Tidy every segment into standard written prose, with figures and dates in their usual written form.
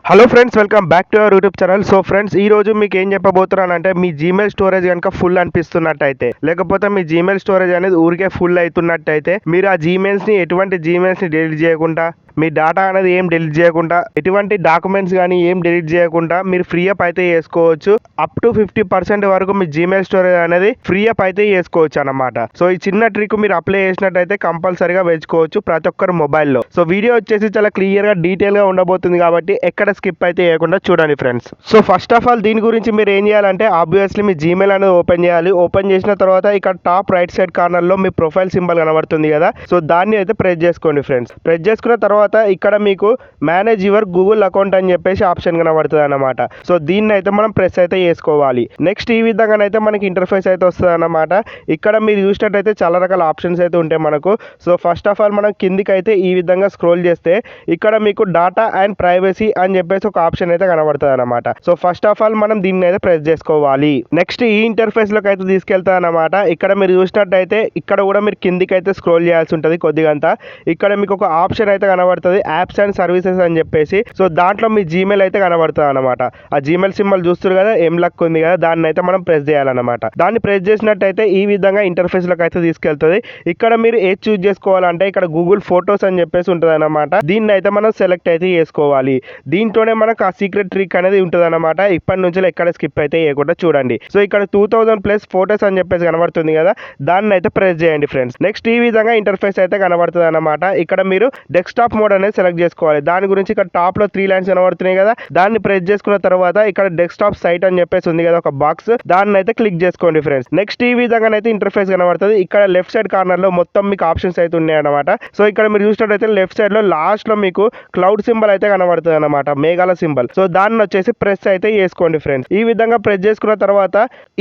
Hello friends, welcome back to our YouTube channel. So friends, ఈ రోజు మీకు ఏం చెప్పబోతున్నానంటే మీ జీమెయిల్ స్టోరేజ్ కనుక ఫుల్ అనిపిస్తున్నట్టయితే, లేకపోతే మీ జీమెయిల్ స్టోరేజ్ అనేది ఊరికే ఫుల్ అవుతున్నట్టయితే, మీరు ఆ జీమెయిల్స్ని ఎటువంటి జీమెయిల్స్ని డిలీట్ చేయకుండా, మీ డేటా అనేది ఏం డిలీట్ చేయకుండా, ఎటువంటి డాక్యుమెంట్స్ కానీ ఏం డిలీట్ చేయకుండా మీరు ఫ్రీ అప్ అయితే చేసుకోవచ్చు. అప్ టు 50% వరకు మీ జీమెయిల్ స్టోరేజ్ అనేది ఫ్రీ అప్ అయితే చేసుకోవచ్చు అన్నమాట. సో ఈ చిన్న ట్రిక్ మీరు అప్లై చేసినట్టయితే కంపల్సరీగా వేసుకోవచ్చు ప్రతి ఒక్కరు మొబైల్లో. సో వీడియో వచ్చేసి చాలా క్లియర్గా డీటెయిల్గా ఉండబోతుంది కాబట్టి ఎక్కడ స్కిప్ అయితే చేయకుండా చూడండి friends. So first of all దీని గురించి మీరు ఏం చేయాలంటే, ఆబ్వియస్లీ మీ జీమెయిల్ అనేది ఓపెన్ చేయాలి. ఓపెన్ చేసిన తర్వాత ఇక్కడ టాప్ రైట్ సైడ్ కార్నర్లో మీ ప్రొఫైల్ సింబల్ కనబడుతుంది కదా, సో దాన్ని అయితే ప్రెస్ చేసుకోండి ఫ్రెండ్స్. ప్రెస్ చేసుకున్న తర్వాత ఇక్కడ మీకు మేనేజ్ యువర్ గూగుల్ అకౌంట్ అని చెప్పేసి ఆప్షన్ కనబడుతుంది అన్నమాట. సో దీన్ని అయితే మనం ప్రెస్ అయితే చేసుకోవాలి. నెక్స్ట్ ఈ విధంగానైతే మనకి ఇంటర్ఫేస్ అయితే వస్తుంది అన్నమాట. ఇక్కడ మీరు చూసినట్టయితే చాలా రకాల ఆప్షన్స్ అయితే ఉంటాయి మనకు. సో ఫస్ట్ ఆఫ్ ఆల్ మనం కిందికి అయితే ఈ విధంగా స్క్రోల్ చేస్తే ఇక్కడ మీకు డాటా అండ్ ప్రైవసీ అని చెప్పేసి ఒక ఆప్షన్ అయితే కనబడుతుంది అన్నమాట. సో ఫస్ట్ ఆఫ్ ఆల్ మనం దీన్ని అయితే ప్రెస్ చేసుకోవాలి. నెక్స్ట్ ఈ ఇంటర్ఫేస్ లోకి అయితే తీసుకెళ్తా అన్నమాట. ఇక్కడ మీరు చూసినట్టయితే ఇక్కడ కూడా మీరు కిందికి అయితే స్క్రోల్ చేయాల్సి ఉంటుంది కొద్దిగంతా. ఇక్కడ మీకు ఒక ఆప్షన్ అయితే కనబడుతుంది, యాప్స్ అండ్ సర్వీసెస్ అని చెప్పేసి. సో దాంట్లో మీ జీమెయిల్ అయితే కనబడుతుంది అనమాట. ఆ జీమెయిల్ సింబల్ చూస్తారు కదా, ఎం లక్ ఉంది కదా, దాన్ని అయితే మనం ప్రెస్ చేయాలన్నమాట. దాన్ని ప్రెస్ చేసినట్టయితే ఈ విధంగా ఇంటర్ఫేస్ లోకి అయితే తీసుకెళ్తుంది. ఇక్కడ మీరు ఏది చూస్ చేసుకోవాలంటే ఇక్కడ గూగుల్ ఫొటోస్ అని చెప్పేసి ఉంటుంది అనమాట. దీన్ని అయితే మనం సెలెక్ట్ అయితే చేసుకోవాలి. దీంట్లోనే మనకు ఆ సీక్రెట్ ట్రిక్ అనేది ఉంటుంది అనమాట. ఇప్పటి నుంచి ఎక్కడ స్కిప్ అయితే చేయకుండా చూడండి. సో ఇక్కడ 2000+ ఫొటోస్ అని చెప్పేసి కనబడుతుంది కదా, దాన్ని అయితే ప్రెస్ చేయండి ఫ్రెండ్స్. నెక్స్ట్ ఈ విధంగా ఇంటర్ఫేస్ అయితే కనబడుతుంది అనమాట. ఇక్కడ మీరు డెస్క్టాప్ మోడ్ అనేది సెలెక్ట్ చేసుకోవాలి. దాని గురించి ఇక్కడ టాప్ లో 3 లైన్స్ కనబడుతున్నాయి కదా, దాన్ని ప్రెస్ చేసుకున్న తర్వాత ఇక్కడ డెస్క్టాప్ సైట్ అని చెప్పేసి ఉంది కదా ఒక బాక్స్, దాన్ని అయితే క్లిక్ చేసుకోండి ఫ్రెండ్స్. నెక్స్ట్ ఈ విధంగా అయితే ఇంటర్ఫేస్ కనబడుతుంది. ఇక్కడ లెఫ్ట్ సైడ్ కార్నర్ లో మొత్తం మీకు ఆప్షన్స్ అయితే ఉన్నాయి అనమాట. సో ఇక్కడ మీరు చూసినట్టయితే లెఫ్ట్ సైడ్ లో లాస్ట్ లో మీకు క్లౌడ్ సింబల్ అయితే కనబడుతుంది అనమాట, మేఘాల సింబల్. సో దాన్ని వచ్చేసి ప్రెస్ అయితే చేసుకోండి ఫ్రెండ్స్. ఈ విధంగా ప్రెస్ చేసుకున్న తర్వాత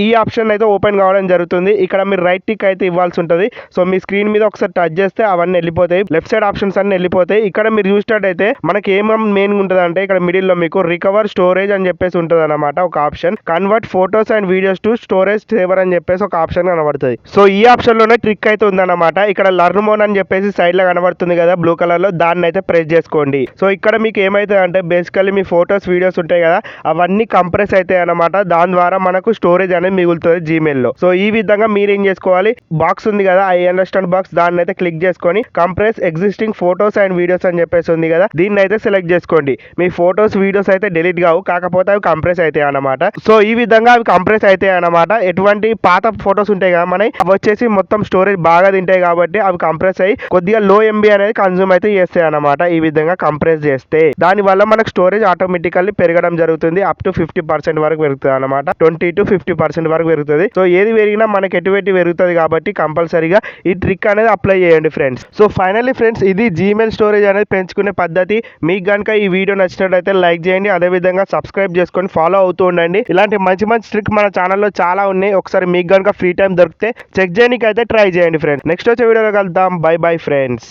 ఈ ఆప్షన్ అయితే ఓపెన్ కావడం జరుగుతుంది. ఇక్కడ మీరు రైట్ టిక్ అయితే ఇవ్వాల్సి ఉంటుంది. సో మీ స్క్రీన్ మీద ఒకసారి టచ్ చేస్తే అవన్నీ వెళ్ళిపోతాయి, లెఫ్ట్ సైడ్ ఆప్షన్స్ అన్ని వెళ్ళిపోతాయి. ఇక్కడ మీరు చూసినట్టయితే మనకి ఏమేమి మెయిన్ ఉంటుంది అంటే, ఇక్కడ మిడిల్ లో మీకు రికవర్ స్టోరేజ్ అని చెప్పేసి ఉంటుంది అనమాట ఒక option. Convert photos and videos to storage saver అని చెప్పేసి ఒక ఆప్షన్ కనబడుతుంది. సో ఈ ఆప్షన్ లోనే ట్రిక్ అయితే ఉందన్నమాట. ఇక్కడ లర్న్ మోడ్ అని చెప్పేసి సైడ్ లో కనబడుతుంది కదా బ్లూ కలర్ లో, దాన్ని అయితే ప్రెస్ చేసుకోండి. సో ఇక్కడ మీకు ఏమైతే అంటే బేసికల్లీ మీ ఫోటోస్ వీడియోస్ ఉంటాయి కదా, అవన్నీ కంప్రెస్ అవుతాయి అనమాట. దాని ద్వారా మనకు స్టోరేజ్ అనేది మిగులుతుంది జీమెయిల్ లో. సో ఈ విధంగా మీరు ఏం చేసుకోవాలి, బాక్స్ ఉంది కదా ఐ అండర్స్టాండ్ బాక్స్, దాన్ని అయితే క్లిక్ చేసుకొని compress existing photos and videos అని చెప్పేసి ఉంది కదా, దీన్ని అయితే సెలెక్ట్ చేసుకోండి. మీ ఫోటోస్ వీడియోస్ అయితే డిలీట్ కావు, కాకపోతే అవి కంప్రెస్ అవుతాయి అన్నమాట. సో ఈ విధంగా అవి కంప్రెస్ అవుతాయి అన్నమాట. ఎటువంటి పాత ఫోటోస్ ఉంటాయి కదా మనకి, అవి వచ్చేసి మొత్తం స్టోరేజ్ బాగా తింటాయి కాబట్టి అవి కంప్రెస్ అయ్యి కొద్దిగా లో ఎంబీ అనేది కన్జ్యూమ్ అయితే చేస్తాయి అన్నమాట. ఈ విధంగా కంప్రెస్ చేస్తే దాని వల్ల మనకు స్టోరేజ్ ఆటోమేటికల్లీ పెరగడం జరుగుతుంది. అప్ టు 50% వరకు పెరుగుతుంది అనమాట. 20 to 50% వరకు పెరుగుతుంది. సో ఏది పెరిగినా మనకి ఎటువంటి పెరుగుతుంది కాబట్టి కంపల్సరీగా ఈ ట్రిక్ అనేది అప్లై చేయండి ఫ్రెండ్స్. సో ఫైనల్లీ ఫ్రెండ్స్, ఇది జీమెయిల్ స్టోరేజ్ అనేది పెంచుకునే పద్ధతి. మీకు కనుక ఈ వీడియో నచ్చినట్లయితే లైక్ చేయండి, అదేవిధంగా సబ్స్క్రైబ్ చేసుకొని ఫాలో అవుతూ ఉండండి. ఇలాంటి మంచి మంచి ట్రిక్ మన ఛానల్లో చాలా ఉన్నాయి. ఒకసారి మీకు కనుక ఫ్రీ టైం దొరికితే చెక్ చేయడానికి అయితే ట్రై చేయండి ఫ్రెండ్స్. నెక్స్ట్ వచ్చే వీడియోలో కలుద్దాం. By bye friends.